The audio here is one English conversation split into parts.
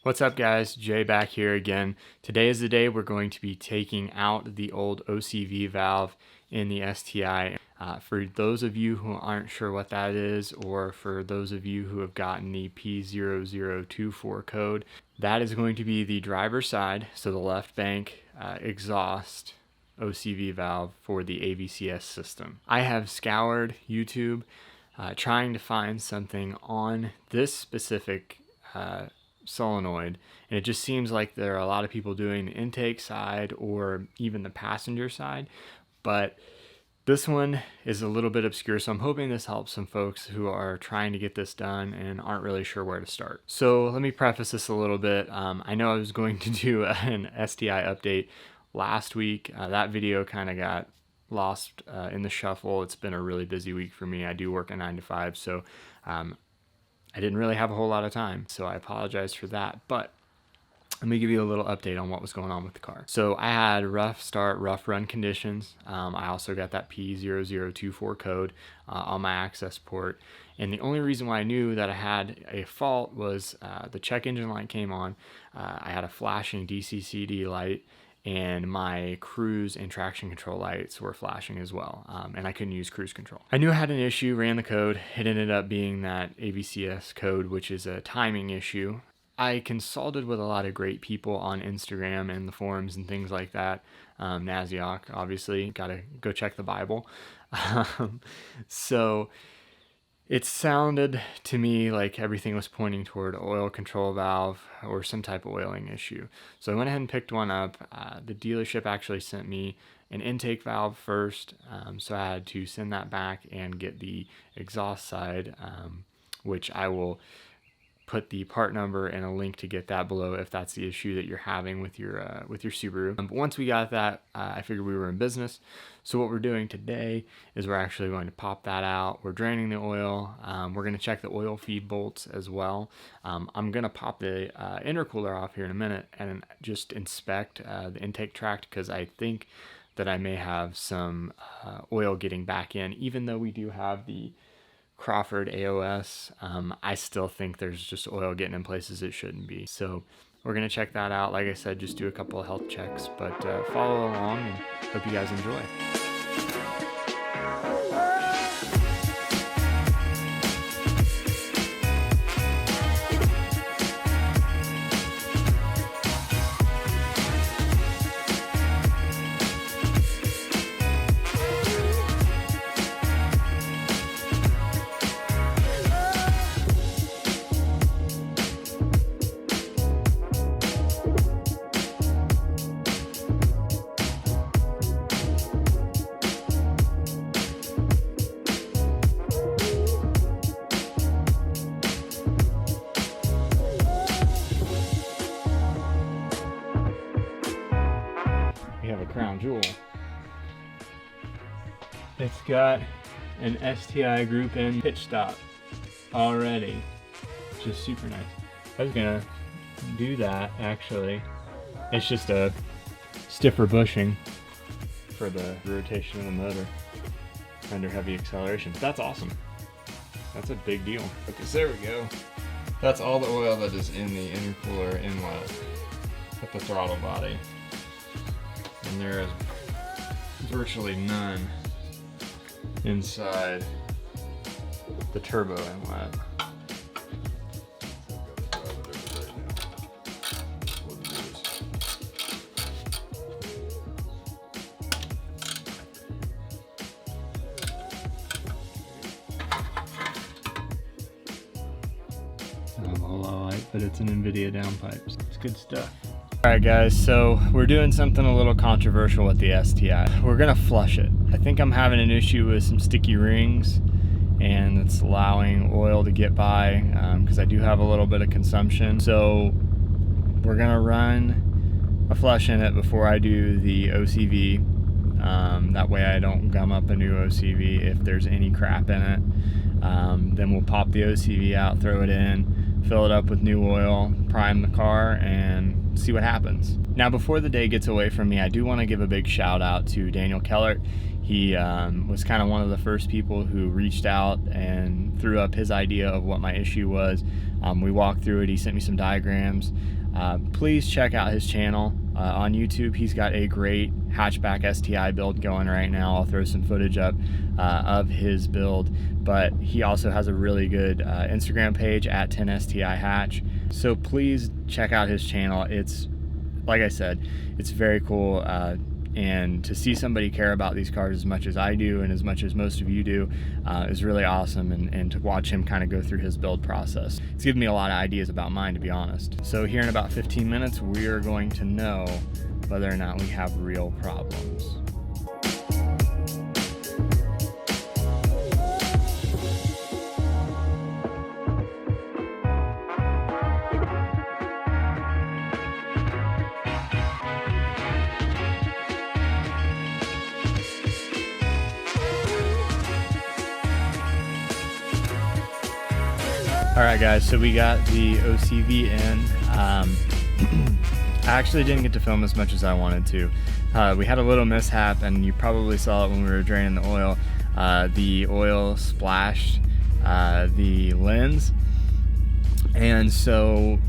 What's up guys, Jay back here again. Today is the day we're going to be taking out the old OCV valve in the STI. For those of you who aren't sure what that is, or for those of you who have gotten the P0024 code, that is going to be the driver's side, so the left bank exhaust OCV valve for the AVCS system. I have scoured YouTube trying to find something on this specific solenoid, and it just seems like there are a lot of people doing the intake side or even the passenger side, but this one is a little bit obscure, so I'm hoping this helps some folks who are trying to get this done and aren't really sure where to start. So let me preface this a little bit. I know I was going to do an STI update last week. That video kind of got lost in the shuffle. It's been a really busy week for me. I do work a 9 to 5, so I didn't really have a whole lot of time, so I apologize for that. But let me give you a little update on what was going on with the car. So I had rough start, rough run conditions. I also got that P0024 code on my access port. And the only reason why I knew that I had a fault was the check engine light came on. I had a flashing DCCD light, and my cruise and traction control lights were flashing as well, and I couldn't use cruise control. I knew I had an issue, ran the code. It ended up being that AVCS code, which is a timing issue. I consulted with a lot of great people on Instagram and the forums and things like that. Naziok, obviously, gotta go check the Bible. So it sounded to me like everything was pointing toward oil control valve or some type of oiling issue. So I went ahead and picked one up. The dealership actually sent me an intake valve first, so I had to send that back and get the exhaust side, which I will put the part number and a link to get that below if that's the issue that you're having with your Subaru. But once we got that, I figured we were in business. So what we're doing today is we're actually going to pop that out. We're draining the oil. We're going to check the oil feed bolts as well. I'm going to pop the intercooler off here in a minute and just inspect the intake tract, because I think that I may have some oil getting back in. Even though we do have the Crawford AOS, I still think there's just oil getting in places it shouldn't be. So we're going to check that out. Like I said, just do a couple of health checks, but follow along and hope you guys enjoy. We have a crown jewel. It's got an STI group in pitch stop already, which is super nice. I was gonna do that actually. It's just a stiffer bushing for the rotation of the motor under heavy acceleration. That's awesome. That's a big deal. Okay, so there we go. That's all the oil that is in the intercooler inlet at the throttle body. And there is virtually none inside the turbo inlet. A whole lot of light, but it's an NVIDIA downpipes. It's good stuff. Alright guys, so we're doing something a little controversial with the STI. We're gonna flush it. I think I'm having an issue with some sticky rings, and it's allowing oil to get by, because I do have a little bit of consumption. So we're gonna run a flush in it before I do the OCV. That way I don't gum up a new OCV if there's any crap in it. Then we'll pop the OCV out, throw it in, fill it up with new oil, prime the car, and see what happens. Now, before the day gets away from me, I do want to give a big shout out to Daniel Kellert. He was kind of one of the first people who reached out and threw up his idea of what my issue was. We walked through it. He sent me some diagrams. Please check out his channel on YouTube. He's got a great hatchback STI build going right now. I'll throw some footage up of his build, but he also has a really good Instagram page at 10STI Hatch. So please check out his channel. It's, like I said, it's very cool. And to see somebody care about these cars as much as I do and as much as most of you do is really awesome, and to watch him kind of go through his build process. It's given me a lot of ideas about mine, to be honest. So here in about 15 minutes, we are going to know whether or not we have real problems. Alright guys, so we got the OCV in. I actually didn't get to film as much as I wanted to. We had a little mishap, and you probably saw it when we were draining the oil. The oil splashed the lens, and so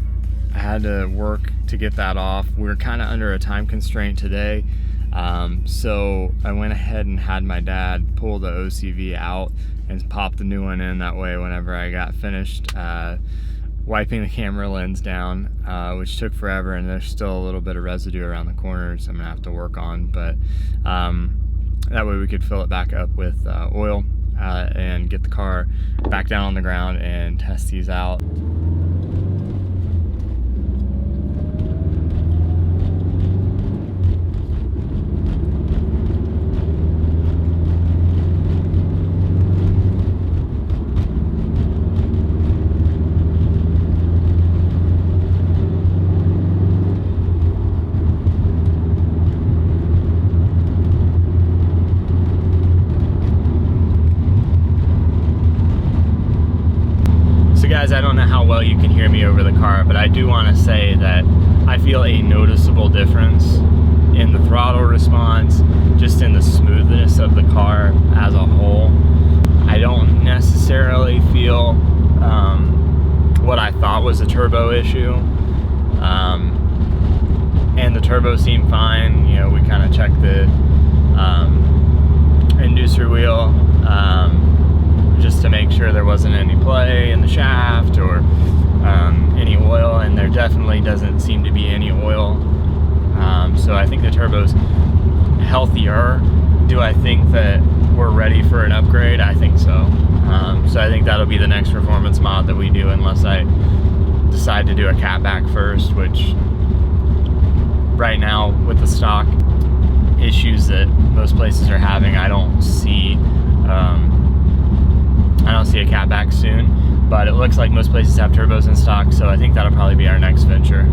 I had to work to get that off. We were kind of under a time constraint today, so I went ahead and had my dad pull the OCV out and pop the new one in. That way, whenever I got finished wiping the camera lens down, which took forever, and there's still a little bit of residue around the corners I'm gonna have to work on, but that way we could fill it back up with oil and get the car back down on the ground and test these out. Guys, I don't know how well you can hear me over the car, but I do want to say that I feel a noticeable difference in the throttle response, just in the smoothness of the car as a whole. I don't necessarily feel what I thought was a turbo issue, and the turbo seemed fine. You know, we kind of checked the inducer wheel just to make sure there wasn't any play in the shaft or any oil, and there definitely doesn't seem to be any oil. So I think the turbo's healthier. Do I think that we're ready for an upgrade? I think so. So I think that'll be the next performance mod that we do, unless I decide to do a catback first, which right now with the stock issues that most places are having, I don't see a catback soon, but it looks like most places have turbos in stock, so I think that'll probably be our next venture.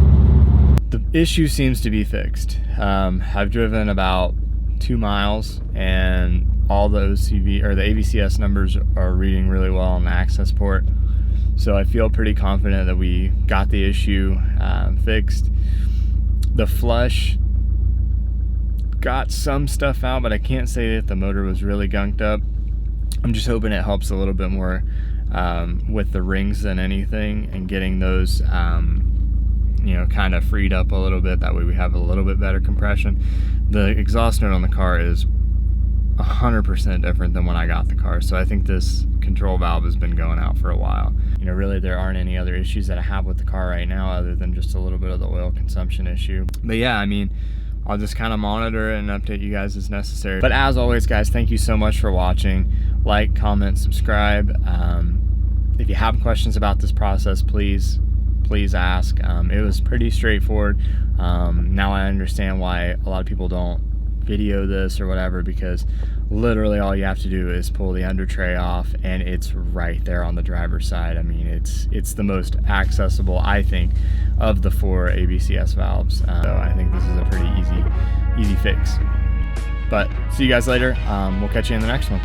The issue seems to be fixed. I've driven about 2 miles, and all the OCV or the AVCS numbers are reading really well on the access port, so I feel pretty confident that we got the issue fixed. The flush got some stuff out, but I can't say that the motor was really gunked up. I'm just hoping it helps a little bit more with the rings than anything, and getting those you know, kind of freed up a little bit. That way we have a little bit better compression. The exhaust note on the car is 100% different than when I got the car, so I think this control valve has been going out for a while. You know, really there aren't any other issues that I have with the car right now other than just a little bit of the oil consumption issue. But yeah, I mean, I'll just kind of monitor it and update you guys as necessary. But as always, guys, thank you so much for watching. Like, comment, subscribe. If you have questions about this process, please ask. It was pretty straightforward. Now I understand why a lot of people don't video this or whatever, because literally all you have to do is pull the under tray off, and it's right there on the driver's side. I mean, it's the most accessible, I think, of the 4 AVCS valves. So I think this is a pretty easy fix. But see you guys later. We'll catch you in the next one.